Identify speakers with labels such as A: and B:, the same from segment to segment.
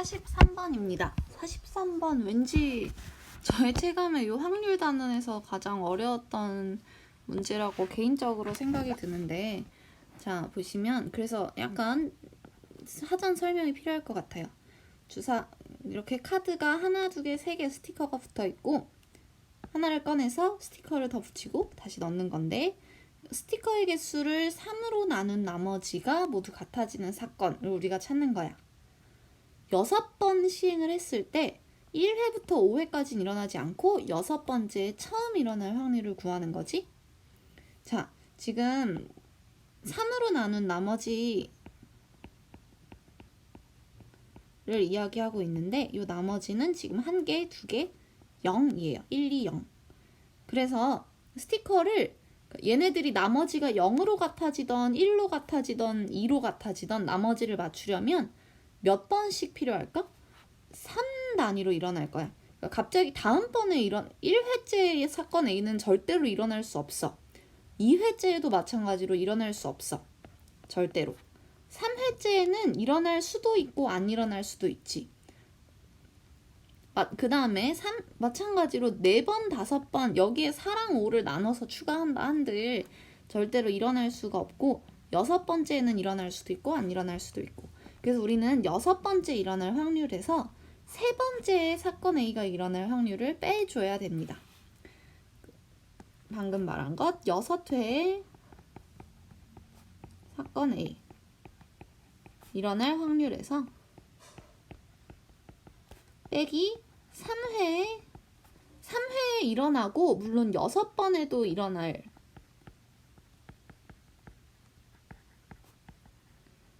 A: 43번입니다. 43번 왠지 저의 체감에 이 확률 단원에서 가장 어려웠던 문제라고 개인적으로 생각이 드는데, 자 보시면 그래서 약간 사전 설명이 필요할 것 같아요. 주사 이렇게 카드가 하나, 두 개, 세 개 스티커가 붙어 있고 하나를 꺼내서 스티커를 더 붙이고 다시 넣는 건데, 스티커의 개수를 3으로 나눈 나머지가 모두 같아지는 사건을 우리가 찾는 거야. 6번 시행을 했을 때 1회부터 5회까지는 일어나지 않고 6번째에 처음 일어날 확률을 구하는 거지. 자, 지금 3으로 나눈 나머지를 이야기하고 있는데 이 나머지는 지금 1개, 2개, 0이에요. 1, 2, 0. 그래서 스티커를 얘네들이 나머지가 0으로 같아지던 1로 같아지던 2로 같아지던 나머지를 맞추려면 몇 번씩 필요할까? 3단위로 일어날 거야. 그러니까 갑자기 다음번에 1회째의 사건 A는 절대로 일어날 수 없어. 2회째에도 마찬가지로 일어날 수 없어. 절대로. 3회째에는 일어날 수도 있고 안 일어날 수도 있지. 그 다음에 마찬가지로 4번, 5번 여기에 4랑 5를 나눠서 추가한다 한들 절대로 일어날 수가 없고 6번째에는 일어날 수도 있고 안 일어날 수도 있고. 그래서 우리는 6번째 일어날 확률에서 3번째 사건 A가 일어날 확률을 빼줘야 됩니다. 방금 말한 것 6회의 사건 A 일어날 확률에서 빼기 3회에 일어나고 물론 6번에도 일어날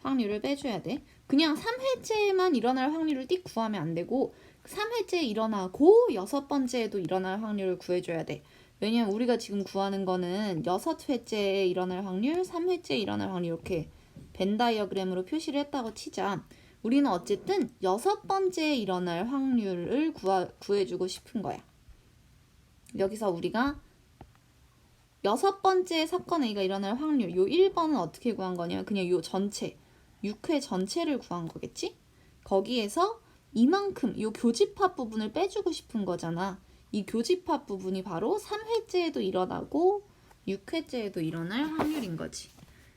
A: 확률을 빼줘야 돼. 그냥 3회째에만 일어날 확률을 띡 구하면 안 되고 3회째에 일어나고 6번째에도 일어날 확률을 구해줘야 돼. 왜냐면 우리가 지금 구하는 거는 6회째에 일어날 확률, 3회째에 일어날 확률 이렇게 벤 다이어그램으로 표시를 했다고 치자. 우리는 어쨌든 6번째에 일어날 확률을 구해주고 싶은 거야. 여기서 우리가 6번째 사건 A가 일어날 확률, 요 1번은 어떻게 구한 거냐면 그냥 요 전체 6회 전체를 구한 거겠지? 거기에서 이만큼 요 교집합 부분을 빼주고 싶은 거잖아. 이 교집합 부분이 바로 3회째에도 일어나고 6회째에도 일어날 확률인 거지.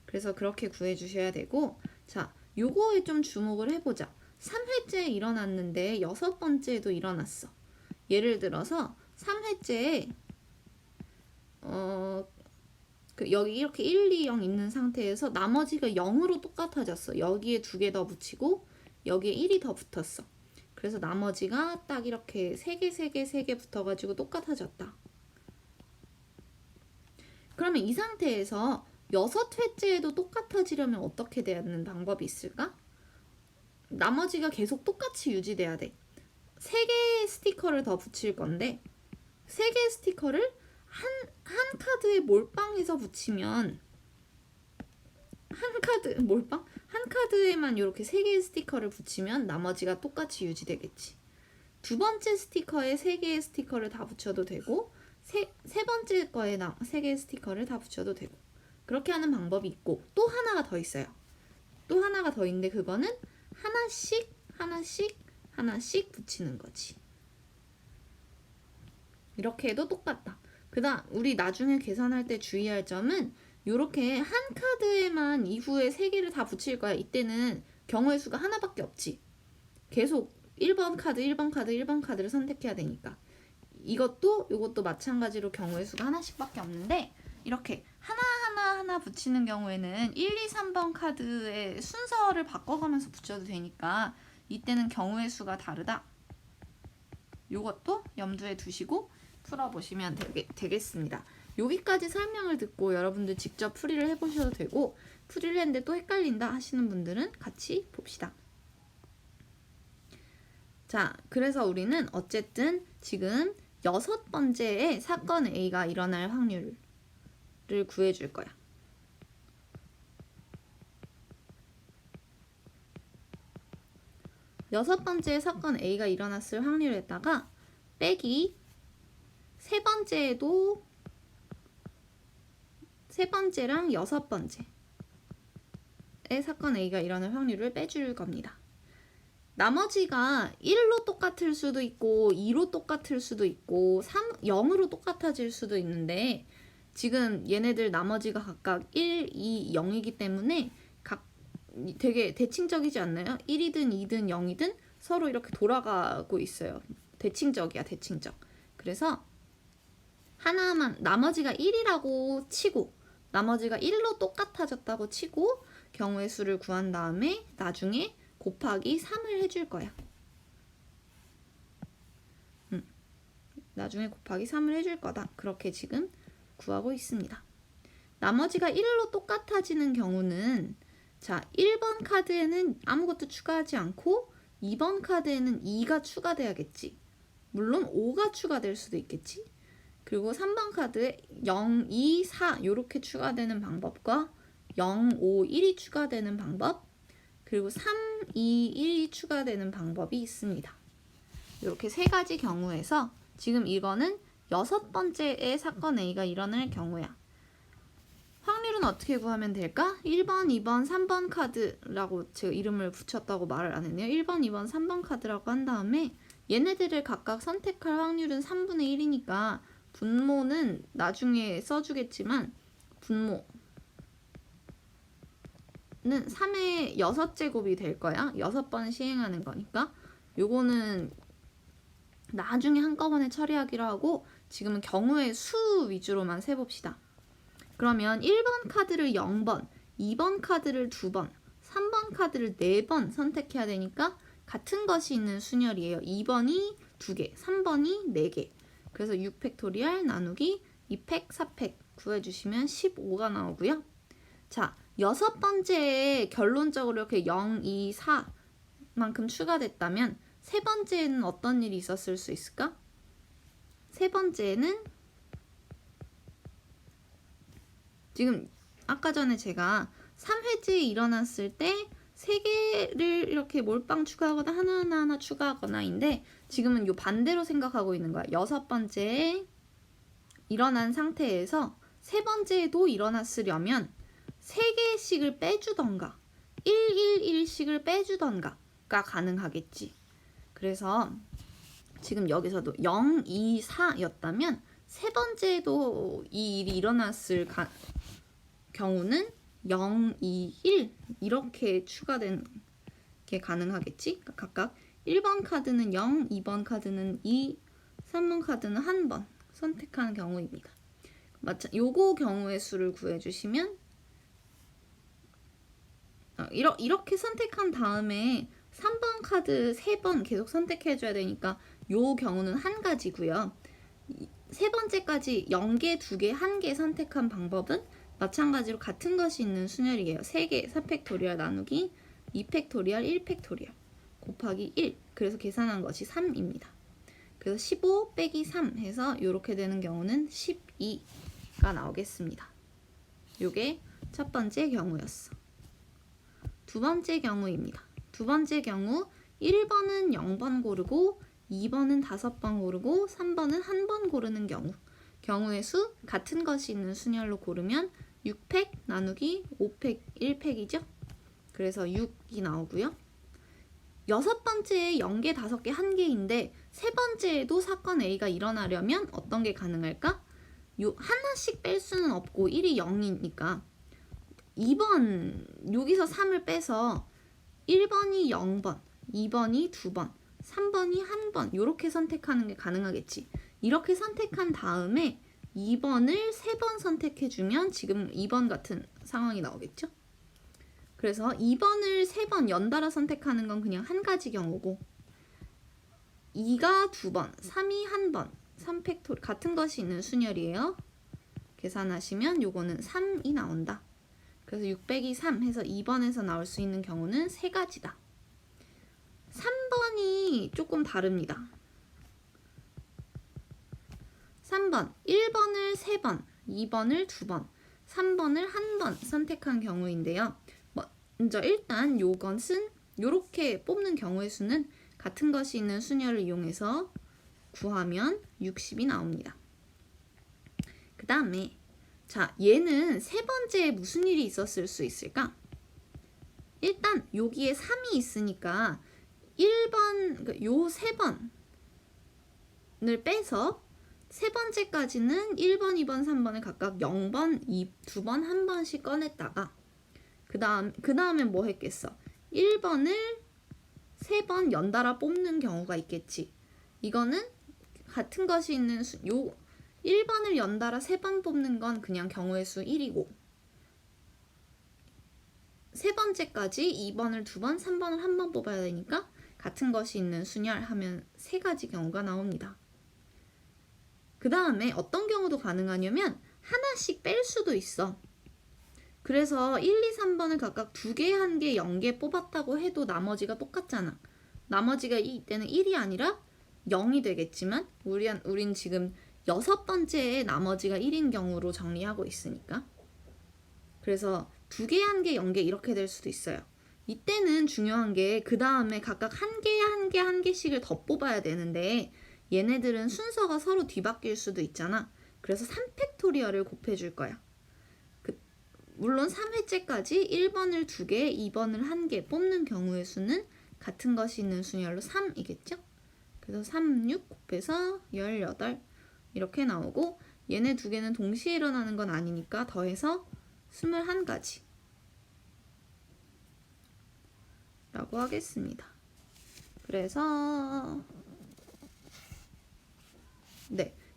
A: 그래서 그렇게 구해주셔야 되고, 자, 요거에 좀 주목을 해보자. 3회째에 일어났는데 6번째에도 일어났어. 예를 들어서 3회째에 여기 이렇게 1, 2, 0 있는 상태에서 나머지가 0으로 똑같아졌어. 여기에 2개 더 붙이고 여기에 1이 더 붙었어. 그래서 나머지가 딱 이렇게 3개, 3개, 3개 붙어가지고 똑같아졌다. 그러면 이 상태에서 6회째에도 똑같아지려면 어떻게 되는 방법이 있을까? 나머지가 계속 똑같이 유지돼야 돼. 3개의 스티커를 더 붙일 건데 3개의 스티커를 한 카드에 몰빵해서 붙이면 한 카드에만 이렇게 3개의 스티커를 붙이면 나머지가 똑같이 유지되겠지. 두 번째 스티커에 3개의 스티커를 다 붙여도 되고 세 번째 거에 3개의 스티커를 다 붙여도 되고, 그렇게 하는 방법이 있고 또 하나가 더 있어요. 또 하나가 더 있는데 그거는 하나씩 붙이는 거지. 이렇게 해도 똑같다. 그다음 우리 나중에 계산할 때 주의할 점은 요렇게 한 카드에만 이후에 3개를 다 붙일 거야. 이때는 경우의 수가 하나밖에 없지. 계속 1번 카드, 1번 카드, 1번 카드를 선택해야 되니까. 요것도 마찬가지로 경우의 수가 하나씩밖에 없는데 이렇게 하나 붙이는 경우에는 1, 2, 3번 카드의 순서를 바꿔가면서 붙여도 되니까 이때는 경우의 수가 다르다. 요것도 염두에 두시고 풀어보시면 되겠습니다. 여기까지 설명을 듣고 여러분들 직접 풀이를 해보셔도 되고, 풀이를 했는데 또 헷갈린다 하시는 분들은 같이 봅시다. 자, 그래서 우리는 어쨌든 지금 6번째에 사건 A가 일어날 확률을 구해줄 거야. 여섯 번째 사건 A가 일어났을 확률에다가 빼기 세 번째랑 6번째 사건 A가 일어날 확률을 빼줄 겁니다. 나머지가 1로 똑같을 수도 있고 2로 똑같을 수도 있고 0으로 똑같아질 수도 있는데 지금 얘네들 나머지가 각각 1, 2, 0이기 때문에 되게 대칭적이지 않나요? 1이든 2든 0이든 서로 이렇게 돌아가고 있어요. 대칭적이야, 대칭적. 그래서 하나만 나머지가 1이라고 치고 나머지가 1로 똑같아졌다고 치고 경우의 수를 구한 다음에 나중에 곱하기 3을 해줄 거야. 나중에 곱하기 3을 해줄 거다. 그렇게 지금 구하고 있습니다. 나머지가 1로 똑같아지는 경우는 자, 1번 카드에는 아무것도 추가하지 않고 2번 카드에는 2가 추가돼야겠지. 물론 5가 추가될 수도 있겠지. 그리고 3번 카드에 0, 2, 4 이렇게 추가되는 방법과 0, 5, 1이 추가되는 방법 그리고 3, 2, 1이 추가되는 방법이 있습니다. 이렇게 세 가지 경우에서 지금 이거는 6번째의 사건 A가 일어날 경우야. 확률은 어떻게 구하면 될까? 1번, 2번, 3번 카드라고 제가 이름을 붙였다고 말을 안 했네요. 1번, 2번, 3번 카드라고 한 다음에 얘네들을 각각 선택할 확률은 3분의 1이니까 분모는 나중에 써주겠지만 분모는 3의 6제곱이 될 거야. 6번 시행하는 거니까 요거는 나중에 한꺼번에 처리하기로 하고 지금은 경우의 수 위주로만 세봅시다. 그러면 1번 카드를 0번, 2번 카드를 2번, 3번 카드를 4번 선택해야 되니까 같은 것이 있는 순열이에요. 2번이 2개, 3번이 4개. 그래서 6팩토리얼 나누기 2팩, 4팩 구해주시면 15가 나오고요. 자, 6번째에 결론적으로 이렇게 0, 2, 4만큼 추가됐다면 세 번째에는 어떤 일이 있었을 수 있을까? 세 번째에는 지금 아까 전에 제가 3회째 일어났을 때 3개를 이렇게 몰빵 추가하거나 하나하나 추가하거나인데 지금은 요 반대로 생각하고 있는 거야. 6번째에 일어난 상태에서 세 번째에도 일어났으려면 3개씩을 빼주던가 111씩을 빼주던가가 가능하겠지. 그래서 지금 여기서도 0, 2, 4였다면 세 번째에도 이 일이 일어났을 경우는 0, 2, 1 이렇게 추가된 게 가능하겠지? 각각 1번 카드는 0, 2번 카드는 2, 3번 카드는 1번 선택하는 경우입니다. 요거 경우의 수를 구해주시면 이렇게 선택한 다음에 3번 카드 3번 계속 선택해줘야 되니까 요 경우는 한 가지고요. 세 번째까지 0개, 2개, 1개 선택한 방법은 마찬가지로 같은 것이 있는 순열이에요. 3개, 4팩토리얼 나누기 2팩토리얼, 1팩토리얼 곱하기 1. 그래서 계산한 것이 3입니다. 그래서 15 빼기 3 해서 이렇게 되는 경우는 12가 나오겠습니다. 요게 첫 번째 경우였어. 두 번째 경우입니다. 두 번째 경우 1번은 0번 고르고 2번은 5번 고르고 3번은 1번 고르는 경우의 수 같은 것이 있는 순열로 고르면 6팩 나누기 5팩 1팩이죠. 그래서 6이 나오고요. 여섯 번째에 0개, 5개, 1개인데 세 번째에도 사건 A가 일어나려면 어떤 게 가능할까? 요 하나씩 뺄 수는 없고 1이 0이니까 2번 여기서 3을 빼서 1번이 0번, 2번이 2번, 3번이 1번 이렇게 선택하는 게 가능하겠지. 이렇게 선택한 다음에 2번을 3번 선택해주면 지금 2번 같은 상황이 나오겠죠. 그래서 2번을 3번 연달아 선택하는 건 그냥 한 가지 경우고 2가 2번, 3이 1번, 3팩토리 같은 것이 있는 순열이에요. 계산하시면 요거는 3이 나온다. 그래서 6 빼기 3 해서 2번에서 나올 수 있는 경우는 3가지다. 3번이 조금 다릅니다. 3번, 1번을 3번, 2번을 2번, 3번을 1번 선택한 경우인데요. 먼저 일단 요것은 요렇게 뽑는 경우의 수는 같은 것이 있는 순열을 이용해서 구하면 60이 나옵니다. 그 다음에 자, 얘는 세 번째에 무슨 일이 있었을 수 있을까? 일단 여기에 3이 있으니까 1번, 요 세 번을 빼서 세 번째까지는 1번, 2번, 3번을 각각 0번, 2번, 1번씩 꺼냈다가 그 다음에 뭐 했겠어? 1번을 3번 연달아 뽑는 경우가 있겠지. 이거는 같은 것이 있는 요 1번을 연달아 3번 뽑는 건 그냥 경우의 수 1이고 세 번째까지 2번을 2번, 3번을 1번 뽑아야 되니까 같은 것이 있는 순열 하면 3가지 경우가 나옵니다. 그 다음에 어떤 경우도 가능하냐면 하나씩 뺄 수도 있어. 그래서 1, 2, 3번을 각각 2개, 1개, 0개 뽑았다고 해도 나머지가 똑같잖아. 나머지가 이때는 1이 아니라 0이 되겠지만 우린 지금 6번째에 나머지가 1인 경우로 정리하고 있으니까. 그래서 2개, 1개, 0개 이렇게 될 수도 있어요. 이때는 중요한 게 그 다음에 각각 1개, 1개, 1개씩을 더 뽑아야 되는데 얘네들은 순서가 서로 뒤바뀔 수도 있잖아. 그래서 3팩토리얼을 곱해줄 거야. 물론 3회째까지 1번을 2개, 2번을 1개 뽑는 경우의 수는 같은 것이 있는 순열로 3이겠죠? 그래서 3, 6 곱해서 18 이렇게 나오고 얘네 2개는 동시에 일어나는 건 아니니까 더해서 21가지 라고 하겠습니다. 그래서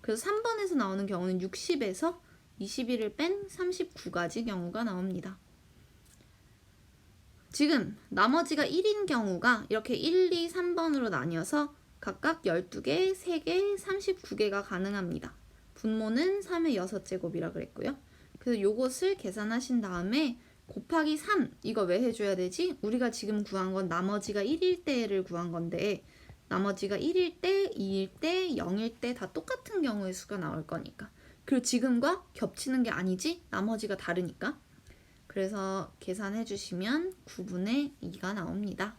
A: 3번에서 나오는 경우는 60에서 21을 뺀 39가지 경우가 나옵니다. 지금 나머지가 1인 경우가 이렇게 1, 2, 3번으로 나뉘어서 각각 12개, 3개, 39개가 가능합니다. 분모는 3의 6제곱이라 그랬고요. 그래서 요것을 계산하신 다음에 곱하기 3 이거 왜 해줘야 되지? 우리가 지금 구한 건 나머지가 1일 때를 구한 건데 나머지가 1일 때, 2일 때, 0일 때 다 똑같은 경우의 수가 나올 거니까. 그리고 지금과 겹치는 게 아니지? 나머지가 다르니까. 그래서 계산해 주시면 9분의 2가 나옵니다.